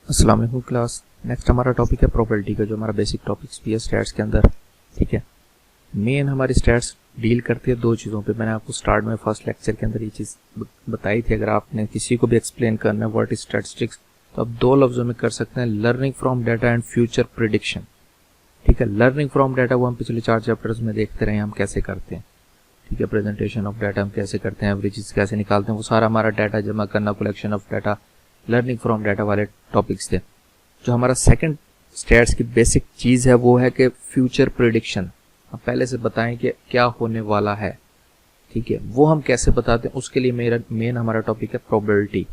अस्सलाम वालेकुम class. Next हमारा टॉपिक है प्रोबेबिलिटी का, जो हमारा बेसिक टॉपिक्स भी है स्टैट्स के अंदर। ठीक है, मेन हमारी स्टैट्स डील करती है दो चीज़ों पे। मैंने आपको स्टार्ट में फर्स्ट लेक्चर के अंदर ये चीज़ बताई थी। अगर आपने किसी को भी एक्सप्लेन करना है व्हाट इज स्टैटिस्टिक्स, तो आप दो लफ्ज़ों में कर सकते हैं, learning from data and future prediction. ठीक है, लर्निंग फ्रॉम डाटा वो हम पिछले 4 चैप्टर्स में देखते रहे हम कैसे करते हैं। ठीक है, प्रेजेंटेशन ऑफ डाटा हम कैसे करते हैं, एवरेजेस कैसे निकालते हैं, वो सारा हमारा डाटा जमा करना, collection of data, learning from data वाले टॉपिक्स थे। जो हमारा सेकंड स्टैट्स की बेसिक चीज़ है वो है कि फ्यूचर प्रिडिक्शन। हम पहले से बताएं कि क्या होने वाला है। ठीक है, वो हम कैसे बताते हैं, उसके लिए मेरा मेन हमारा टॉपिक है प्रोबेबिलिटी।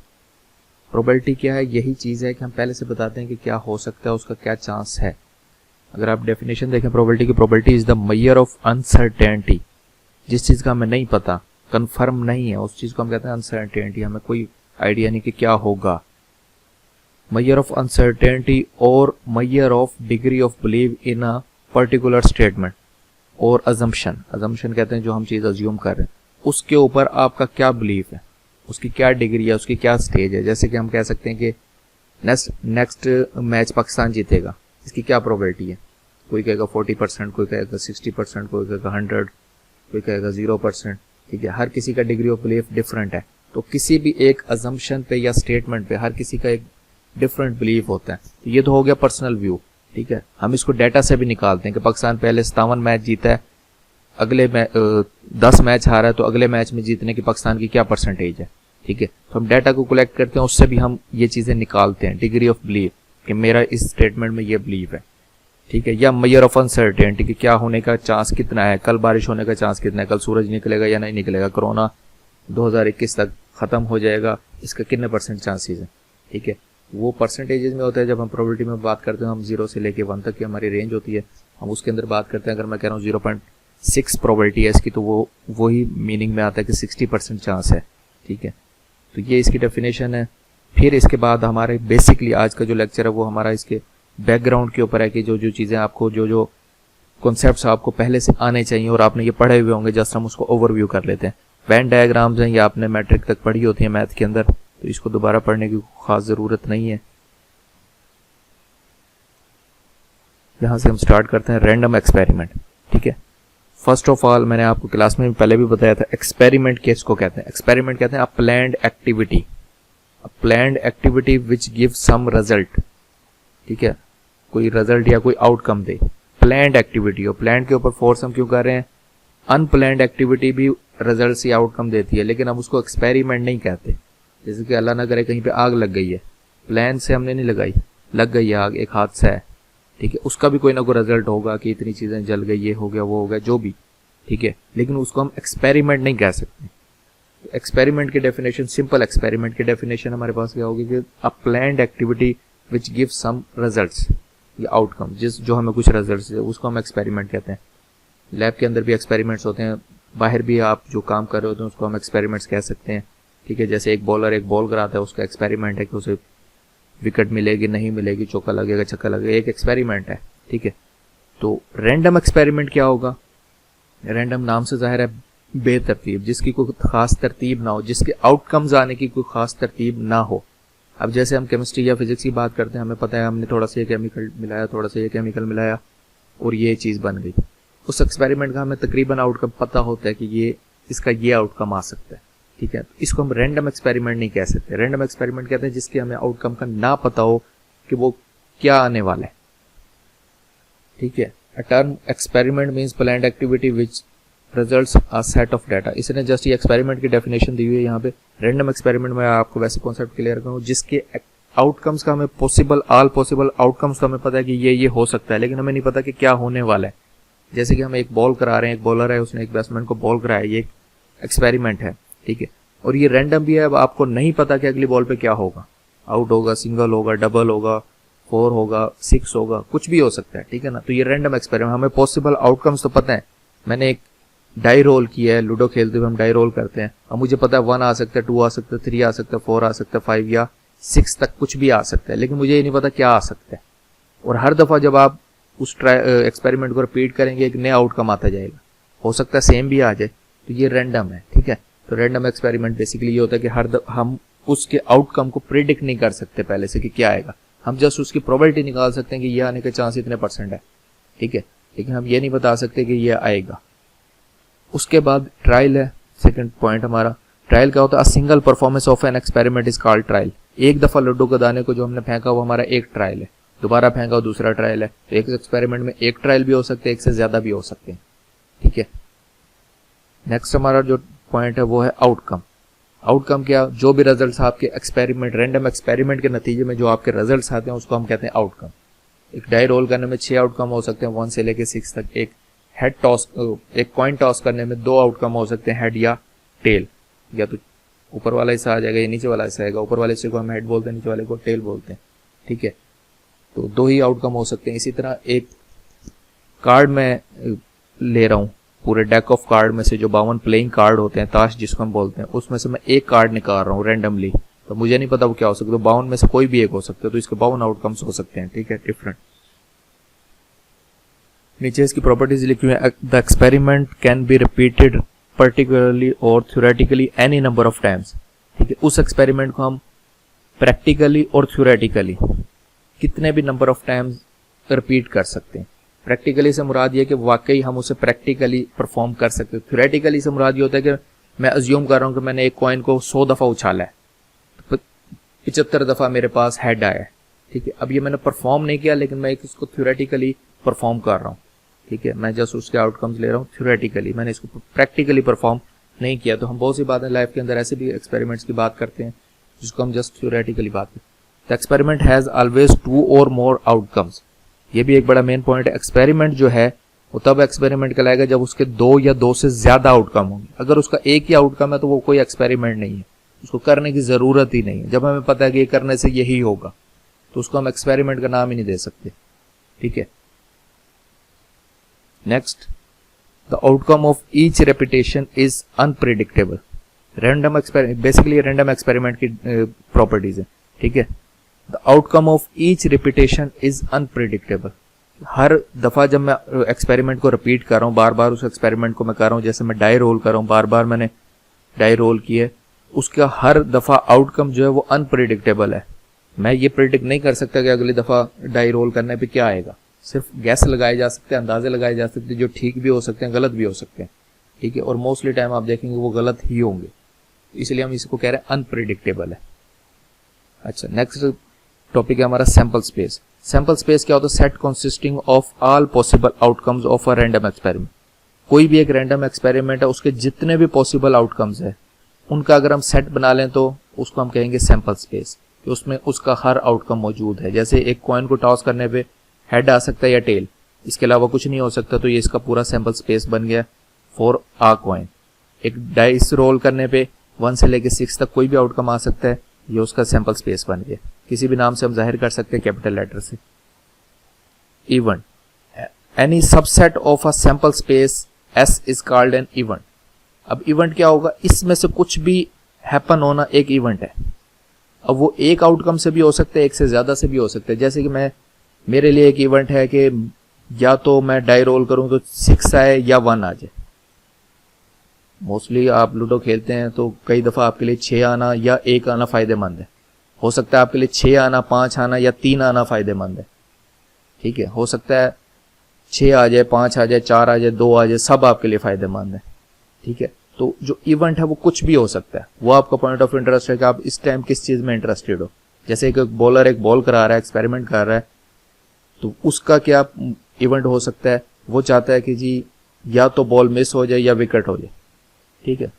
प्रोबेबिलिटी क्या है? यही चीज़ है कि हम पहले से बताते हैं कि क्या हो सकता है, उसका क्या चांस है। अगर आप डेफिनेशन देखें प्रोबेबिलिटी की, probability is the measure of uncertainty. जिस चीज़ का हमें नहीं पता, कंफर्म नहीं है, उस चीज़ को हम कहते हैं अनसर्टेनिटी। हमें कोई आइडिया नहीं कि क्या होगा। measure of uncertainty और measure of degree of belief in a particular statement और assumption कहते हैं जो हम चीज़ अज्यूम कर रहे हैं, उसके ऊपर आपका क्या बिलीफ है, उसकी क्या डिग्री है, उसकी क्या स्टेज है। जैसे कि हम कह सकते हैं कि नेक्स्ट मैच पाकिस्तान जीतेगा, इसकी क्या प्रोबेबिलिटी है। कोई कहेगा 40%, कोई कहेगा 60%, कोई कहेगा 100, कोई कहेगा 0%। ठीक है, हर किसी का डिग्री ऑफ बिलीफ डिफरेंट है। तो किसी भी एक अजम्पशन पे या स्टेटमेंट पे हर किसी का एक डिफरेंट बिलीफ होता है। तो ये तो हो गया पर्सनल व्यू। ठीक है, हम इसको डाटा से भी निकालते हैं कि पाकिस्तान पहले 57 मैच जीता है, अगले 10 मैच हारा है, तो अगले मैच में जीतने की पाकिस्तान की क्या परसेंटेज है। ठीक है, तो हम डाटा को कलेक्ट करते हैं, उससे भी हम ये चीज़ें निकालते हैं, डिग्री ऑफ बिलीफ कि मेरा इस स्टेटमेंट में ये बिलीफ है। ठीक है, या मेजर ऑफ अनसर्टेनिटी कि क्या होने का चांस कितना है, कल बारिश होने का चांस कितना है, कल सूरज निकलेगा या नहीं निकलेगा, कोरोना 2021 तक ख़त्म हो जाएगा, इसका कितने % चांसेस है। ठीक है, वो परसेंटेजेस में होता है। जब हम प्रोबेबिलिटी में बात करते हैं, हम 0 से लेके 1 तक की हमारी रेंज होती है, हम उसके अंदर बात करते हैं। अगर मैं कह रहा हूँ 0.6 प्रोबेबिलिटी है इसकी, तो वो ही मीनिंग में आता है कि 60% चांस है। ठीक है, तो ये इसकी डेफिनेशन है। फिर इसके बाद हमारे बेसिकली आज का जो लेक्चर है वो हमारा इसके बैकग्राउंड के ऊपर है कि जो चीज़ें आपको, जो कॉन्सेप्ट्स आपको पहले से आने चाहिए और आपने ये पढ़े हुए होंगे, जस्ट हम उसको ओवरव्यू कर लेते हैं। वेन डायग्राम्स हैं, ये आपने मैट्रिक तक पढ़ी होती है मैथ के अंदर, तो इसको दोबारा पढ़ने की खास ज़रूरत नहीं है। यहाँ से हम स्टार्ट करते हैं रैंडम एक्सपेरिमेंट। ठीक है, फर्स्ट ऑफ ऑल मैंने आपको क्लास में पहले भी बताया था, एक्सपेरिमेंट किसको कहते हैं। एक्सपेरिमेंट कहते हैं a planned activity which give some result. ठीक है, कोई रिजल्ट या कोई आउटकम दे। प्लान्ड एक्टिविटी, और प्लान्ड के ऊपर फोर्स हम क्यों कर रहे हैं, अनप्लान्ड एक्टिविटी भी रिजल्ट या आउटकम देती है, लेकिन हम उसको एक्सपेरिमेंट नहीं कहते। जैसे कि अल्लाह ना करे कहीं पे आग लग गई है, प्लान से हमने नहीं लगाई, लग गई है आग, एक हादसा है। ठीक है, उसका भी कोई ना कोई रिजल्ट होगा कि इतनी चीज़ें जल गई, ये हो गया, वो हो गया, जो भी। ठीक है, लेकिन उसको हम एक्सपेरिमेंट नहीं कह सकते। एक्सपेरिमेंट की डेफिनेशन, सिंपल एक्सपेरिमेंट की डेफिनेशन हमारे पास क्या होगी कि a planned activity which give some results या आउटकम, जो हमें कुछ रिजल्ट्स है, उसको हम एक्सपेरिमेंट कहते हैं। लैब के अंदर भी एक्सपेरिमेंट्स होते हैं, बाहर भी आप जो काम कर रहे होते हैं उसको हम एक्सपेरिमेंट्स कह सकते हैं। ठीक है, जैसे एक बॉलर एक बॉल कराता है, उसका एक्सपेरिमेंट है कि उसे विकेट मिलेगी नहीं मिलेगी, चौका लगेगा छक्का लगेगा, एक एक्सपेरिमेंट है। ठीक है, तो रैंडम एक्सपेरिमेंट क्या होगा। रैंडम नाम से जाहिर है बेतरतीब, जिसकी कोई खास तरतीब ना हो, जिसके आउटकम्स आने की कोई खास तरतीब ना हो। अब जैसे हम केमिस्ट्री या फिजिक्स की बात करते हैं, हमें पता है हमने थोड़ा सा ये केमिकल मिलाया, थोड़ा सा ये केमिकल मिलाया और ये चीज़ बन गई। उस एक्सपेरिमेंट का हमें तकरीबन आउटकम पता होता है कि ये इसका ये आउटकम आ सकता है। ठीक है, तो इसको हम रैंडम एक्सपेरिमेंट नहीं कह सकते। रैंडम एक्सपेरिमेंट कहते हैं जिसके हमें आउटकम का ना पता हो कि वो क्या आने वाला है। ठीक है, a term experiment means planned activity which results a set of data. इसने जस्ट ये एक्सपेरिमेंट की डेफिनेशन दी हुई है यहाँ पे। रैंडम एक्सपेरिमेंट में आपको वैसे कॉन्सेप्ट क्लियर करूँ, जिसके आउटकम्स का हमें ऑल पॉसिबल आउटकम्स का हमें पता है कि ये हो सकता है, लेकिन हमें नहीं पता कि क्या होने वाला है। जैसे कि हम एक बॉल करा रहे हैं, एक बॉलर है, उसने एक बैट्समैन को बॉल कराया, ये एक एक्सपेरिमेंट है। ठीक है, और ये रैंडम भी है। अब आपको नहीं पता कि अगली बॉल पे क्या होगा, आउट होगा, सिंगल होगा, डबल होगा, 4 होगा, 6 होगा, कुछ भी हो सकता है। ठीक है ना, तो ये रैंडम एक्सपेरिमेंट, हमें पॉसिबल आउटकम्स तो पता है। मैंने एक डाई रोल किया है, लूडो खेलते हुए हम डाई रोल करते हैं, अब मुझे पता है 1 आ सकता है, 2 आ सकता है, 3 आ सकता है, 4 आ सकता है, 5 या 6 तक कुछ भी आ सकता है, लेकिन मुझे ये नहीं पता क्या आ सकता है। और हर दफ़ा जब आप उस एक्सपेरिमेंट को रिपीट करेंगे, एक नया आउटकम आता जाएगा, हो सकता है सेम भी आ जाए, तो ये रैंडम है। ठीक है, तो रैंडम एक्सपेरिमेंट बेसिकली ये होता है कि हम उसके आउटकम को प्रिडिक्ट नहीं कर सकते पहले से कि क्या आएगा। हम जस्ट उसकी प्रोबेबिलिटी निकाल सकते हैं कि ये आने के चांस इतने % है, ठीक है, लेकिन हम ये नहीं बता सकते कि ये आएगा। उसके बाद ट्रायल है, सेकंड पॉइंट हमारा। ट्रायल क्या होता है? A single performance of an experiment is called trial. एक दफा लड्डू के दाने को जो हमने फेंका वो हमारा एक ट्रायल है, दोबारा फेंका दूसरा ट्रायल है। तो एक एक्सपेरिमेंट में एक ट्रायल भी हो सकते हैं, एक से ज्यादा भी हो सकते हैं, ठीक है। नेक्स्ट हमारा जो पॉइंट है वो है आउटकम। आउटकम क्या? जो भी रिजल्ट्स आपके एक्सपेरिमेंट, रैंडम एक्सपेरिमेंट के नतीजे में जो आपके रिजल्ट्स आते हैं उसको हम कहते हैं आउटकम। एक डाई रोल करने में 6 आउटकम हो सकते हैं 1 से लेके 6 तक। एक हेड टॉस, एक कॉइन टॉस करने में 2 आउटकम हो सकते हैं, हेड या टेल। या तो ऊपर वाला हिस्सा आ जाएगा या नीचे वाला हिस्सा आएगा। ऊपर वाले हिस्से को हम हेड बोलते हैं, नीचे वाले को टेल बोलते हैं, ठीक है। तो 2 ही आउटकम हो सकते हैं। इसी तरह एक कार्ड में ले रहा हूँ, पूरे डेक ऑफ कार्ड में से जो 52 प्लेइंग कार्ड होते हैं, ताश जिसको हम बोलते हैं, उसमें से मैं एक कार्ड निकाल रहा हूँ रैंडमली। तो मुझे नहीं पता वो क्या हो सकता है, 52 में से कोई भी एक हो सकता है। तो इसके 52 आउटकम्स हो सकते हैं, ठीक है, डिफरेंट। नीचे इसकी प्रॉपर्टीज लिखी हुई है। The experiment can be repeated particularly और theoretically any number of times, ठीक है। उस एक्सपेरिमेंट को हम प्रैक्टिकली और थ्योरेटिकली कितने भी नंबर ऑफ टाइम्स रिपीट कर सकते हैं। प्रैक्टिकली से मुराद ये कि वाकई हम उसे प्रैक्टिकली परफॉर्म कर सकते हैं। थ्योरेटिकली से मुराद ये होता है कि मैं अज्यूम कर रहा हूँ कि मैंने एक कॉइन को 100 दफा उछाला है, तो 75 दफा मेरे पास हेड आया है, ठीक है। अब ये मैंने परफॉर्म नहीं किया, लेकिन मैं इसको थ्योरेटिकली परफॉर्म कर रहा हूँ, ठीक है। मैं जस्ट उसके आउटकम्स ले रहा हूँ थ्योरेटिकली, मैंने इसको प्रैक्टिकली परफॉर्म नहीं किया। तो हम बहुत सी बातें लाइफ के अंदर ऐसे भी एक्सपेरिमेंट्स की बात करते हैं जिसको हम जस्ट थ्योरेटिकली बात करते हैं। द एक्सपेरिमेंट हैज ऑलवेज 2 और मोर आउटकम्स। ये भी एक बड़ा मेन पॉइंट है। एक्सपेरिमेंट जो है वो तब एक्सपेरिमेंट कहलाएगा जब उसके 2 या 2 से ज्यादा आउटकम होंगे। अगर उसका एक ही आउटकम है तो वो कोई एक्सपेरिमेंट नहीं है, उसको करने की जरूरत ही नहीं है। जब हमें पता है कि ये करने से यही होगा तो उसको हम एक्सपेरिमेंट का नाम ही नहीं दे सकते, ठीक है। Next, the outcome of each repetition is unpredictable. Random experiment, basically random experiment की प्रॉपर्टीज है, ठीक है। The outcome of each repetition is unpredictable. हर दफा जब मैं एक्सपेरिमेंट को रिपीट कर रहा हूँ, बार बार उस एक्सपेरिमेंट को मैं कर रहा हूँ, जैसे मैं डाई रोल कर रहा हूँ, बार बार मैंने डाई रोल किए, उसका हर दफा आउटकम जो है वो अनप्रिडिक्टेबल है। मैं ये प्रिडिक्ट नहीं कर सकता कि अगली दफा डाई रोल करने पे क्या आएगा। सिर्फ गैस लगाए जा सकते हैं, अंदाजे लगाए जा सकते हैं, जो ठीक भी हो सकते हैं, गलत भी हो सकते हैं, ठीक है। और मोस्टली टाइम आप देखेंगे वो गलत ही होंगे, इसलिए हम इसको कह रहे हैं अनप्रिडिक्टेबल है। अच्छा, नेक्स्ट टॉपिक है हमारा सैंपल स्पेस। सैंपल स्पेस क्या होता है? Set consisting of all possible outcomes of a random experiment. कोई भी एक रैंडम एक्सपेरिमेंट है, उसके जितने भी पॉसिबल आउटकम्स है उनका अगर हम सेट बना लें तो उसको हम कहेंगे सैंपल स्पेस। उसमें उसका हर आउटकम मौजूद है। जैसे एक कॉइन को टॉस करने पे हेड आ सकता है या टेल, इसके अलावा कुछ नहीं हो सकता, तो ये इसका पूरा सैंपल स्पेस बन गया फॉर आ कॉइन। एक डाइस रोल करने पे 1 से लेके 6 तक कोई भी आउटकम आ सकता है, ये उसका सैंपल स्पेस बन गया। किसी भी नाम से हम जाहिर कर सकते हैं, कैपिटल लेटर से। Event, any subset of a sample space S is called an event. अब इवेंट क्या होगा? इसमें से कुछ भी हैपन होना एक इवेंट है। अब वो एक आउटकम से भी हो सकता है, एक से ज्यादा से भी हो सकता है। जैसे कि मेरे लिए एक इवेंट है कि या तो मैं डाई रोल करूं तो 6 आए या 1 आ जाए। मोस्टली आप लूडो खेलते हैं तो कई दफा आपके लिए 6 आना या 1 आना फायदेमंद है। हो सकता है आपके लिए 6 आना, 5 आना या 3 आना फायदेमंद है, ठीक है। हो सकता है 6 आ जाए, 5 आ जाए, 4 आ जाए, 2 आ जाए, सब आपके लिए फायदेमंद है, ठीक है। तो जो इवेंट है वो कुछ भी हो सकता है। वो आपका पॉइंट ऑफ इंटरेस्ट है कि आप इस टाइम किस चीज में इंटरेस्टेड हो। जैसे एक बॉलर एक बॉल करा रहा है, एक्सपेरिमेंट कर रहा है, तो उसका क्या इवेंट हो सकता है? वो चाहता है कि जी या तो बॉल मिस हो जाए या विकेट हो जाए, ठीक है।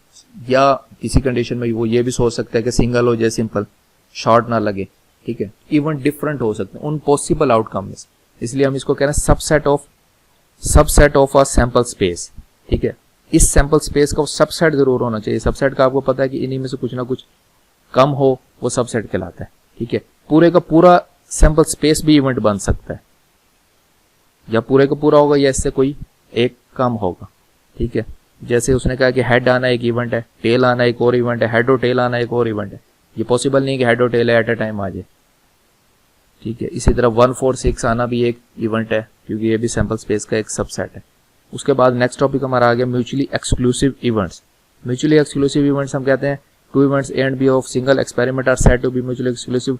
या किसी कंडीशन में वो ये भी सोच सकता है कि सिंगल हो जाए, सिंपल शॉट ना लगे, ठीक है। इवेंट डिफरेंट हो सकते हैं उन पॉसिबल आउटकम में, इसलिए हम इसको कह रहे हैं subset of a sample space, ठीक है। इस सैंपल स्पेस का सबसेट जरूर होना चाहिए। सबसेट का आपको पता है कि इन्हीं में से कुछ ना कुछ कम हो, वो सबसेट कहलाता है, ठीक है। पूरे का पूरा सैंपल स्पेस भी इवेंट बन सकता है, या पूरे का पूरा होगा या इससे कोई एक कम होगा, ठीक है। जैसे उसने कहा कि हेड आना एक इवेंट है, टेल आना एक और इवेंट है, हेड और टेल आना एक और इवेंट है। ये पॉसिबल नहीं कि हेड और टेल एट अ टाइम आ जाए, ठीक है। इसी तरह 1 4 6 आना भी एक इवेंट है, क्योंकि ये भी सैंपल स्पेस का एक सबसेट है। उसके बाद नेक्स्ट टॉपिक हमारा आ गया mutually exclusive events. Mutually exclusive events हम कहते हैं 2 events A and B of single experiment are said to be mutually exclusive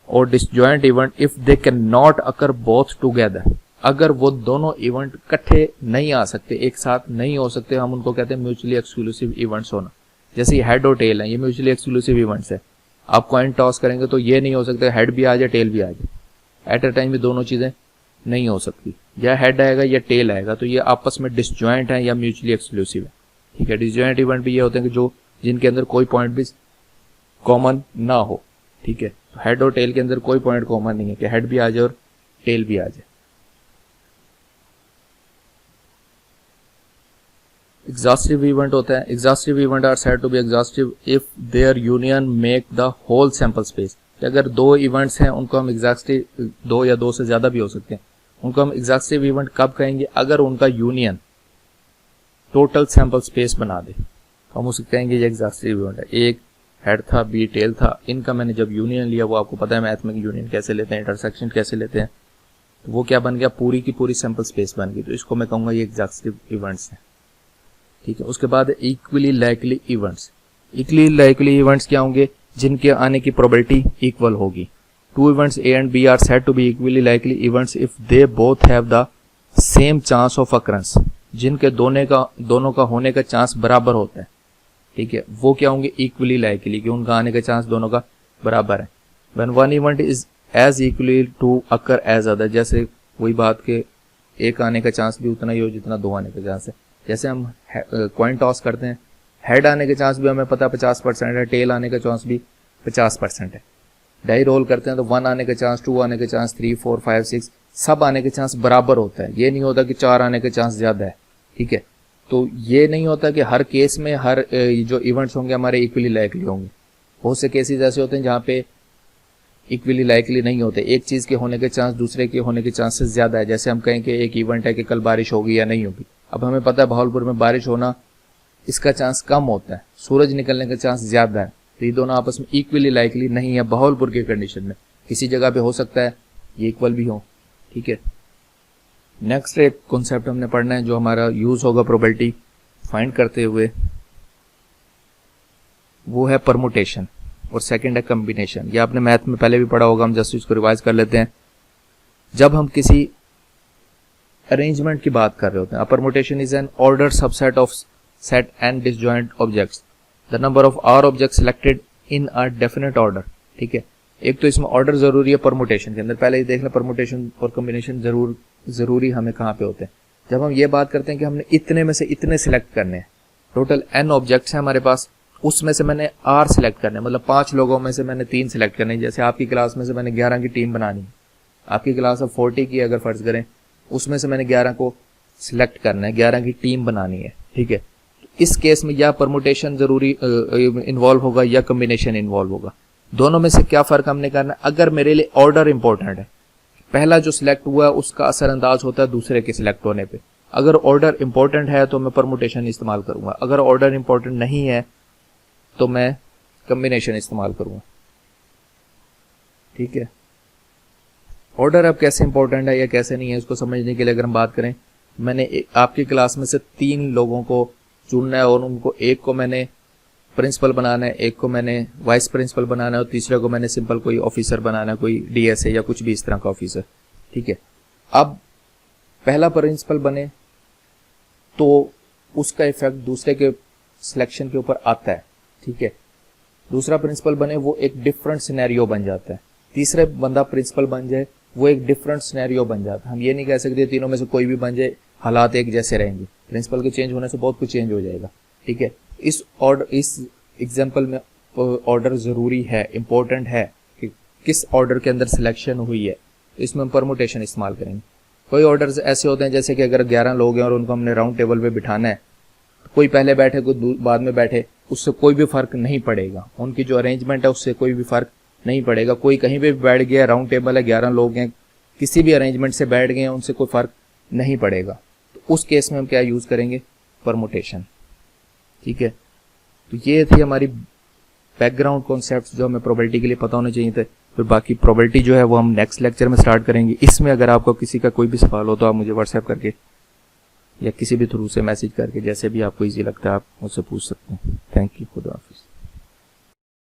और disjoint event if they can not occur both together, अगर वो दोनों इवेंट इकट्ठे नहीं आ सकते, एक साथ नहीं हो सकते, हम उनको कहते हैं म्यूचुअली एक्सक्लूसिव इवेंट्स होना। जैसे हेड और टेल है, ये म्यूचुअली एक्सक्लूसिव इवेंट्स है। आप कॉइन टॉस करेंगे तो ये नहीं हो सकता हेड भी आ जाए टेल भी आ जाए, एट अ टाइम में दोनों चीजें नहीं हो सकती, या हेड आएगा या टेल आएगा, तो ये आपस में डिसजॉइंट है या म्यूचुअली एक्सक्लूसिव है। ठीक है, डिसजॉइंट इवेंट भी ये होते हैं कि जो जिनके अंदर कोई पॉइंट भी कॉमन ना हो। ठीक है, तो हेड और टेल के अंदर कोई पॉइंट कॉमन नहीं है कि हेड भी आ जाए और टेल भी आ जाए। एग्जॉस्टिव इवेंट होता है, exhaustive event are said to be exhaustive if there union make the whole sample space. अगर दो इवेंट्स हैं उनको हम एग्जॉस्टिव, दो या दो से ज्यादा भी हो सकते हैं, उनको हम एग्जॉस्टिव इवेंट कब कहेंगे, अगर उनका यूनियन टोटल सैंपल स्पेस बना दे, हम उसे कहेंगे ये एग्जॉस्टिव इवेंट है। एक हेड था, बी टेल था, इनका मैंने जब यूनियन लिया, वो आपको पता है मैथ में यूनियन कैसे लेते हैं, इंटरसेक्शन कैसे लेते हैं, तो वो क्या बन गया, पूरी की पूरी सैंपल स्पेस बन गई, तो इसको मैं कहूंगा ये एग्जॉस्टिव इवेंट्स है। ठीक है, उसके बाद equally likely events. Equally likely events क्या होंगे, जिनके आने की प्रोबेबिलिटी इक्वल होगी। Two events A and B are said to be equally likely events if they both have the same chance of occurrence, जिनके दोनों का होने का चांस बराबर होता है। ठीक है, वो क्या होंगे, इक्वली लाइकली, कि उनका आने का चांस दोनों का बराबर है। When one event is as equally to occur as other, जैसे वही बात के एक आने का चांस भी उतना ही हो जितना दो आने का चांस है। जैसे हम कॉइन टॉस करते हैं, हेड आने के चांस भी हमें पता 50% है, टेल आने का चांस भी 50% है। डाई रोल करते हैं तो 1 आने का चांस, 2 आने का चांस, 3, 4, 5, 6 सब आने के चांस बराबर होता है। ये नहीं होता कि 4 आने के चांस ज्यादा है। ठीक है, तो ये नहीं होता कि हर केस में हर जो इवेंट्स होंगे हमारे इक्वली लाइकली होंगे। बहुत से केसेस ऐसे होते हैं जहाँ पे इक्वली लाइकली नहीं होते, एक चीज के होने के चांस दूसरे के होने के चांसेस ज्यादा है। जैसे हम कहें कि एक इवेंट है कि कल बारिश होगी या नहीं होगी, अब हमें पता है भावलपुर में बारिश होना इसका चांस कम होता है, सूरज निकलने का चांस ज्यादा है, तो ये दोनों आपस में इक्वली लाइकली नहीं है भावलपुर के कंडीशन में। किसी जगह पे हो सकता है ये इक्वल भी हो। ठीक है, नेक्स्ट एक कॉन्सेप्ट हमने पढ़ना है जो हमारा यूज होगा प्रोबेबिलिटी फाइंड करते हुए, वो है परमुटेशन और सेकंड है कॉम्बिनेशन। ये आपने मैथ में पहले भी पढ़ा होगा, हम जस्ट इसको रिवाइज कर लेते हैं। जब हम किसी अरेंजमेंट की बात कर रहे होते हैं, permutation is an order subset of set and disjoint objects, the number of r object selected in a definite order. ठीक है, एक तो इसमें ऑर्डर जरूरी है परमुटेशन के अंदर, पहले ये देख लें परमुटेशन और कॉम्बिनेशन जरूरी हमें कहाँ पे होते हैं। जब हम ये बात करते हैं कि हमने इतने में से इतने सिलेक्ट करने हैं, टोटल n ऑब्जेक्ट्स हैं हमारे पास, उसमें से मैंने r सिलेक्ट करने, मतलब 5 लोगों में से मैंने 3 सिलेक्ट करने। जैसे आपकी क्लास में से मैंने 11 की टीम बनानी है, आपकी क्लास अब 40 की अगर फर्ज करें, उसमें से मैंने 11 को सिलेक्ट करना है, 11 की टीम बनानी है। ठीक है, इस केस में या परमुटेशन जरूरी इन्वॉल्व होगा या कॉम्बिनेशन इन्वॉल्व होगा। दोनों में से क्या फर्क हमने करना है, अगर मेरे लिए ऑर्डर इंपॉर्टेंट है, पहला जो सिलेक्ट हुआ है उसका असरअंदाज होता है दूसरे के सिलेक्ट होने पे। अगर ऑर्डर इंपॉर्टेंट है तो मैं परमुटेशन इस्तेमाल करूंगा, अगर ऑर्डर इंपॉर्टेंट नहीं है तो मैं कॉम्बिनेशन इस्तेमाल करूंगा। ठीक है, ऑर्डर अब कैसे इंपॉर्टेंट है या कैसे नहीं है इसको समझने के लिए अगर हम बात करें, मैंने आपकी क्लास में से 3 लोगों को चुनना है और उनको एक को मैंने प्रिंसिपल बनाना है, एक को मैंने वाइस प्रिंसिपल बनाना है और तीसरे को मैंने सिंपल कोई ऑफिसर बनाना है, कोई डीएसए या कुछ भी इस तरह का ऑफिसर। ठीक है, अब पहला प्रिंसिपल बने तो उसका इफेक्ट दूसरे के सिलेक्शन के ऊपर आता है। ठीक है, दूसरा प्रिंसिपल बने वो एक डिफरेंट सिनेरियो बन जाता है, तीसरे बंदा प्रिंसिपल बन जाए वो एक डिफरेंट सिनेरियो बन जाता है। हम ये नहीं कह सकते तीनों में से कोई भी बन जाए हालात एक जैसे रहेंगे, प्रिंसिपल के चेंज होने से बहुत कुछ चेंज हो जाएगा। ठीक है, इस एग्जाम्पल में ऑर्डर जरूरी है, इंपॉर्टेंट है कि किस ऑर्डर के अंदर सिलेक्शन हुई है, इसमें हम परमुटेशन इस्तेमाल करेंगे। कोई ऑर्डर्स ऐसे होते हैं जैसे कि अगर 11 लोग हैं और उनको हमने राउंड टेबल पे बिठाना है, कोई पहले बैठे कोई बाद में बैठे, उससे कोई भी फर्क नहीं पड़ेगा, उनकी जो अरेंजमेंट है उससे कोई भी फर्क नहीं पड़ेगा। कोई कहीं पे भी बैठ गया, राउंड टेबल है, 11 लोग हैं, किसी भी अरेंजमेंट से बैठ गए हैं, उनसे कोई फर्क नहीं पड़ेगा। तो उस केस में हम क्या यूज करेंगे, परमुटेशन। ठीक है, तो ये थी हमारी बैकग्राउंड कॉन्सेप्ट्स जो हमें प्रोबेबिलिटी के लिए पता होने चाहिए थे। फिर बाकी प्रोबेबिलिटी जो है वो हम नेक्स्ट लेक्चर में स्टार्ट करेंगे। इसमें अगर आपको किसी का कोई भी सवाल हो तो आप मुझे व्हाट्सएप करके या किसी भी थ्रू से मैसेज करके, जैसे भी आपको इजी लगता है आप मुझसे पूछ सकते हैं। थैंक यू, खुदा हाफिज़।